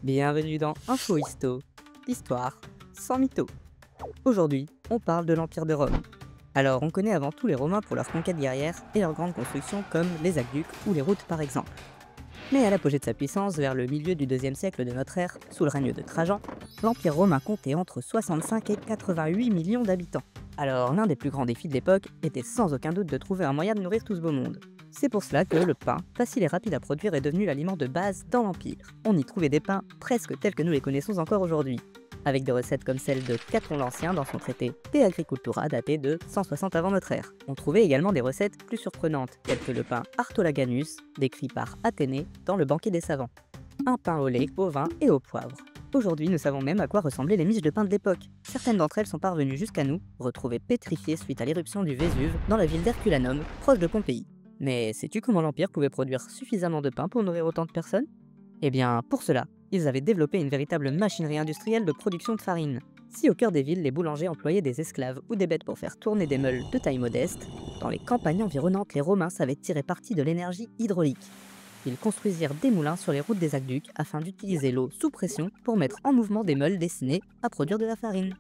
Bienvenue dans Info Histo, l'histoire sans mytho. Aujourd'hui, on parle de l'Empire de Rome. Alors, on connaît avant tout les Romains pour leurs conquêtes guerrières et leurs grandes constructions comme les aqueducs ou les routes par exemple. Mais à l'apogée de sa puissance, vers le milieu du IIe siècle de notre ère, sous le règne de Trajan, l'Empire romain comptait entre 65 et 88 millions d'habitants. Alors, l'un des plus grands défis de l'époque était sans aucun doute de trouver un moyen de nourrir tout ce beau monde. C'est pour cela que le pain, facile et rapide à produire, est devenu l'aliment de base dans l'Empire. On y trouvait des pains presque tels que nous les connaissons encore aujourd'hui, avec des recettes comme celle de Caton l'Ancien dans son traité De Agricultura daté de 160 avant notre ère. On trouvait également des recettes plus surprenantes, telles que le pain Artolaganus, décrit par Athénée dans le banquet des savants. Un pain au lait, au vin et au poivre. Aujourd'hui, nous savons même à quoi ressemblaient les miches de pain de l'époque. Certaines d'entre elles sont parvenues jusqu'à nous, retrouvées pétrifiées suite à l'éruption du Vésuve dans la ville d'Herculanum, proche de Pompéi. Mais sais-tu comment l'Empire pouvait produire suffisamment de pain pour nourrir autant de personnes? Eh bien, pour cela, ils avaient développé une véritable machinerie industrielle de production de farine. Si au cœur des villes, les boulangers employaient des esclaves ou des bêtes pour faire tourner des meules de taille modeste, dans les campagnes environnantes, les Romains savaient tirer parti de l'énergie hydraulique. Ils construisirent des moulins sur les routes des aqueducs afin d'utiliser l'eau sous pression pour mettre en mouvement des meules destinées à produire de la farine.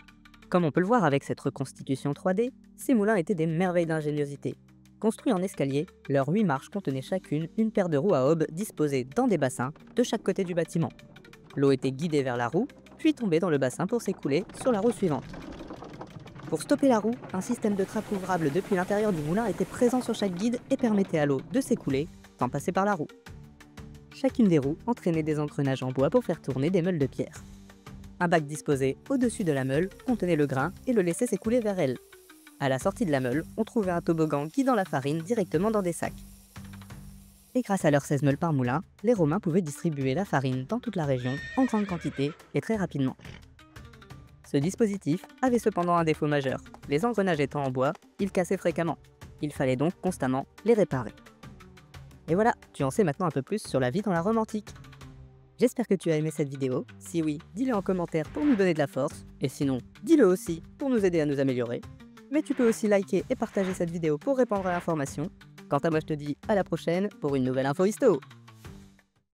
Comme on peut le voir avec cette reconstitution 3D, ces moulins étaient des merveilles d'ingéniosité. Construits en escalier, leurs 8 marches contenaient chacune une paire de roues à aubes disposées dans des bassins de chaque côté du bâtiment. L'eau était guidée vers la roue, puis tombait dans le bassin pour s'écouler sur la roue suivante. Pour stopper la roue, un système de trappe ouvrable depuis l'intérieur du moulin était présent sur chaque guide et permettait à l'eau de s'écouler sans passer par la roue. Chacune des roues entraînait des engrenages en bois pour faire tourner des meules de pierre. Un bac disposé au-dessus de la meule contenait le grain et le laissait s'écouler vers elle. À la sortie de la meule, on trouvait un toboggan guidant la farine directement dans des sacs. Et grâce à leurs 16 meules par moulin, les Romains pouvaient distribuer la farine dans toute la région en grande quantité et très rapidement. Ce dispositif avait cependant un défaut majeur. Les engrenages étant en bois, ils cassaient fréquemment. Il fallait donc constamment les réparer. Et voilà, tu en sais maintenant un peu plus sur la vie dans la Rome antique. J'espère que tu as aimé cette vidéo. Si oui, dis-le en commentaire pour nous donner de la force. Et sinon, dis-le aussi pour nous aider à nous améliorer. Mais tu peux aussi liker et partager cette vidéo pour répandre l'information. Quant à moi, je te dis à la prochaine pour une nouvelle Info Histo.